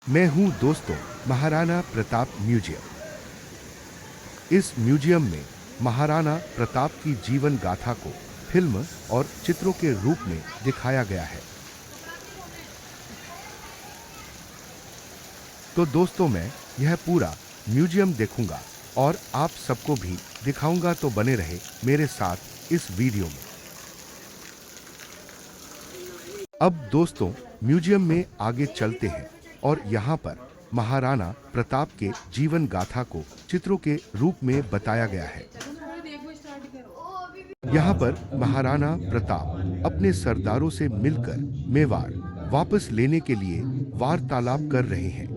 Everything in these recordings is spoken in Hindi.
मैं हूं दोस्तों महाराणा प्रताप म्यूजियम। इस म्यूजियम में महाराणा प्रताप की जीवन गाथा को फिल्म और चित्रों के रूप में दिखाया गया है। तो दोस्तों मैं यह पूरा म्यूजियम देखूंगा और आप सबको भी दिखाऊंगा, तो बने रहे मेरे साथ इस वीडियो में। अब दोस्तों म्यूजियम में आगे चलते हैं और यहाँ पर महाराणा प्रताप के जीवन गाथा को चित्रों के रूप में बताया गया है। यहाँ पर महाराणा प्रताप अपने सरदारों से मिलकर मेवाड़ वापस लेने के लिए वार्तालाप कर रहे हैं।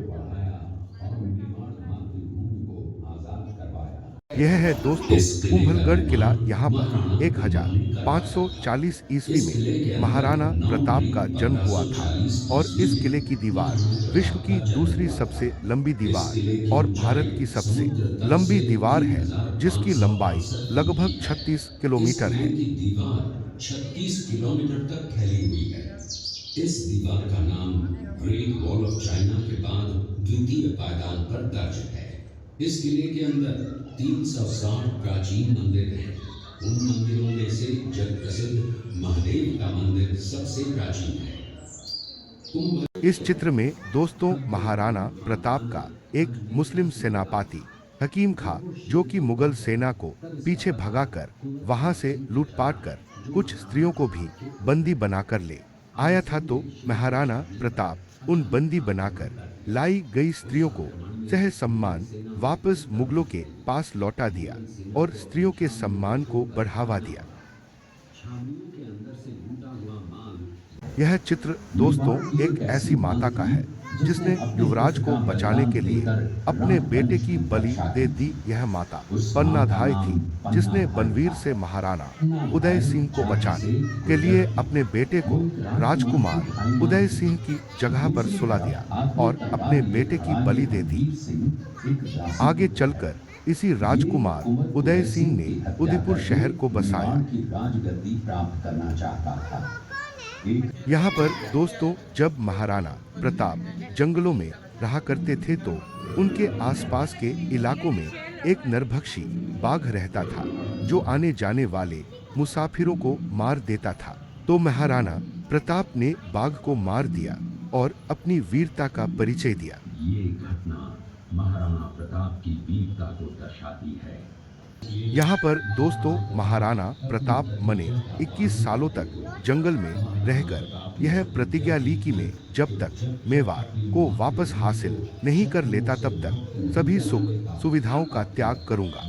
यह है दोस्तों इस किले का कुंभलगढ़ किला। निर्माण यहाँ पर महाराणा प्रताप ने करवाया था। 1540 ईस्वी इस में किले के अंदर महाराणा प्रताप का जन्म हुआ था 940 और ईस्वी इस किले की में दीवार महाराणा विश्व प्रताप की का जन्म दूसरी हुआ सबसे था। लंबी इस दीवार किले की और भारत ऊंचाई की सबसे समुद्र तल लंबी से दीवार है, जिसकी लंबाई 3568 लगभग फीट है। 36 इस किलोमीटर किले है। की दीवार 36 किलोमीटर तक फैली हुई है। इस दीवार का नाम ग्रेट वॉल ऑफ चाइना के बाद द्वितीय पायदान पर दर्ज है। इस किले के अंदर 360 प्राचीन मंदिर हैं। उन मंदिरों में से जग प्रसिद्ध महादेव का मंदिर सबसे प्राचीन है। इस चित्र में दोस्तों महाराणा प्रताप का एक मुस्लिम सेनापति हकीम खां, जो कि मुगल सेना को पीछे भगाकर वहां से लूटपाट कर कुछ स्त्रियों को भी बंदी बनाकर ले आया था, तो महाराणा प्रताप उन बंदी बनाकर लाई गई स्त्रियों को सह सम्मान वापस मुगलों के पास लौटा दिया और स्त्रियों के सम्मान को बढ़ावा दिया। यह चित्र दोस्तों एक ऐसी माता का है जिसने युवराज को बचाने के लिए अपने बेटे की बलि दे दी। यह माता पन्नाधाय थी, जिसने बनवीर से महाराणा उदय सिंह को बचाने के लिए अपने बेटे को राजकुमार उदय सिंह की जगह पर सुला दिया और अपने बेटे की बलि दे दी। आगे चलकर इसी राजकुमार उदय सिंह ने उदयपुर शहर को बसाया। यहाँ पर दोस्तों जब महाराणा प्रताप जंगलों में रहा करते थे, तो उनके आसपास के इलाकों में एक नरभक्षी बाघ रहता था, जो आने जाने वाले मुसाफिरों को मार देता था। तो महाराणा प्रताप ने बाघ को मार दिया और अपनी वीरता का परिचय दिया। ये घटना महाराणा प्रताप की वीरता को दर्शाती है। यहाँ पर दोस्तों महाराणा प्रताप मने 21 सालों तक जंगल में रहकर यह प्रतिज्ञा ली कि मैं जब तक मेवाड़ को वापस हासिल नहीं कर लेता, तब तक सभी सुख सुविधाओं का त्याग करूंगा।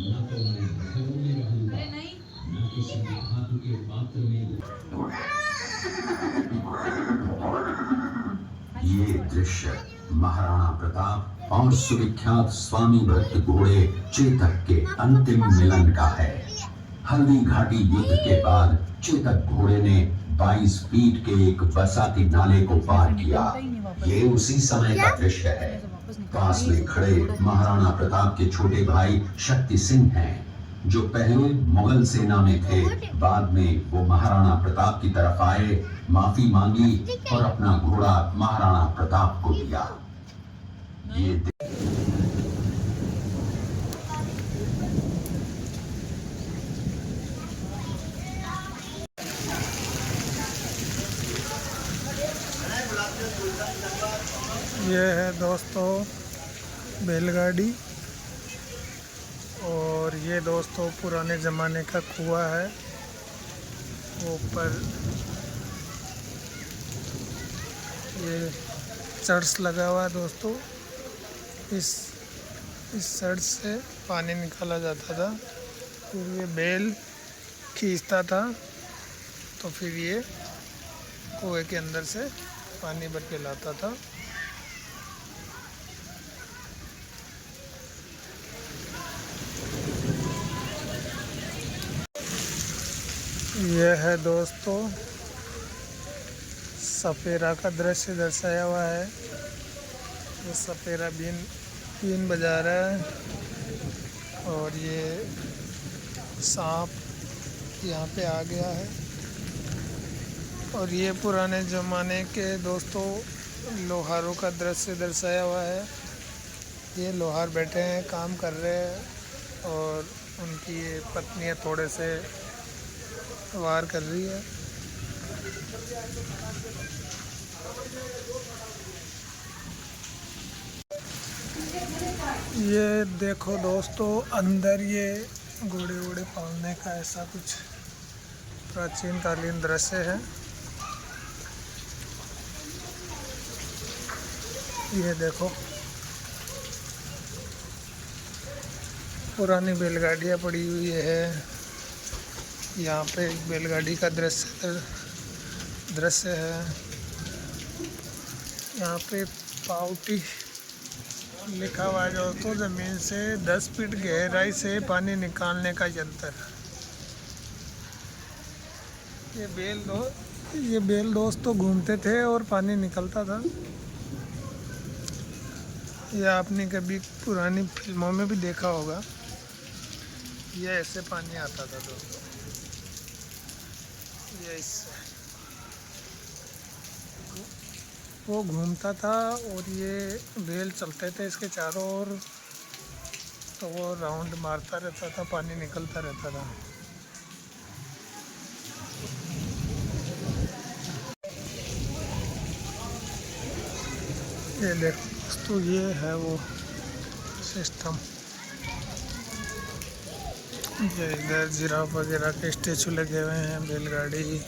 ये दृश्य महाराणा प्रताप और सुविख्यात स्वामी भक्त घोड़े चेतक के अंतिम मिलन का है। हल्दी घाटी युद्ध के बाद चेतक घोड़े ने 22 फीट के एक बरसाती नाले को पार किया। ये उसी समय का दृश्य है। पास में खड़े महाराणा प्रताप के छोटे भाई शक्ति सिंह हैं, जो पहले मुगल सेना में थे। बाद में वो महाराणा प्रताप की तरफ आए, माफी मांगी और अपना घोड़ा महाराणा प्रताप को दिया। ये है दोस्तों बैलगाड़ी, और ये दोस्तों पुराने ज़माने का कुआं है। ऊपर ये चर्च लगा हुआ है दोस्तों। इस चर्च से पानी निकाला जाता था, फिर ये बैल खींचता था, तो फिर ये कुएं के अंदर से पानी भर के लाता था। यह है दोस्तों सपेरा का दृश्य दर्शाया हुआ है। ये सपेरा बीन बजा रहा है, और ये सांप यहाँ पे आ गया है। और ये पुराने ज़माने के दोस्तों लोहारों का दृश्य दर्शाया हुआ है। ये लोहार बैठे हैं, काम कर रहे हैं और उनकी ये पत्नियां थोड़े से वार कर रही है। ये देखो दोस्तों, अंदर ये घोड़े वोड़े पालने का ऐसा कुछ प्राचीन कालीन दृश्य है। ये देखो पुरानी बैलगाड़ियाँ पड़ी हुई है। यहाँ पे एक बैलगाड़ी का दृश्य है। यहाँ पे पावटी लिखा हुआ है दोस्तों, ज़मीन से 10 फीट गहराई से पानी निकालने का यंत्र। ये बैल दोस्तों घूमते थे और पानी निकलता था। ये आपने कभी पुरानी फिल्मों में भी देखा होगा। ये ऐसे पानी आता था दोस्तों, ये इससे वो घूमता था और ये बैल चलते थे इसके चारों ओर, तो वो राउंड मारता रहता था, पानी निकलता रहता था। ये देखो दोस्तों, ये है वो सिस्टम। ये इधर जिराफ वगैरह के स्टेचू लगे हुए हैं, बैलगाड़ी।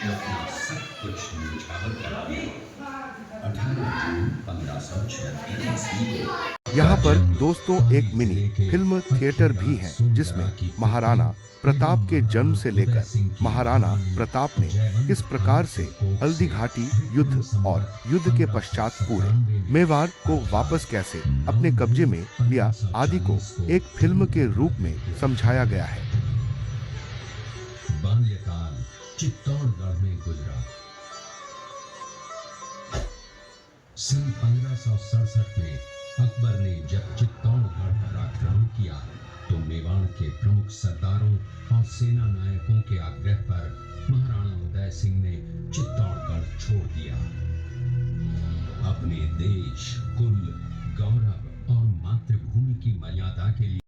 अपना सब कुछ न्यौछावर कर दिया। 18 जून 1536 यहाँ पर दोस्तों एक मिनी फिल्म थिएटर भी है, जिसमें महाराणा प्रताप के जन्म से लेकर महाराणा प्रताप ने किस प्रकार से हल्दी घाटी युद्ध और युद्ध के पश्चात पूरे मेवाड़ को वापस कैसे अपने कब्जे में लिया आदि को एक फिल्म के रूप में समझाया गया है। बाल्यकाल चित्तौड़गढ़ में गुजरा। सन 1567 में अकबर ने जब चित्तौड़गढ़ पर आक्रमण किया तो मेवाड़ के प्रमुख सरदारों और सेना नायकों के आग्रह पर महाराणा उदय सिंह ने चित्तौड़गढ़ छोड़ दिया। अपने देश, कुल, गौरव और मातृभूमि की मर्यादा के लिए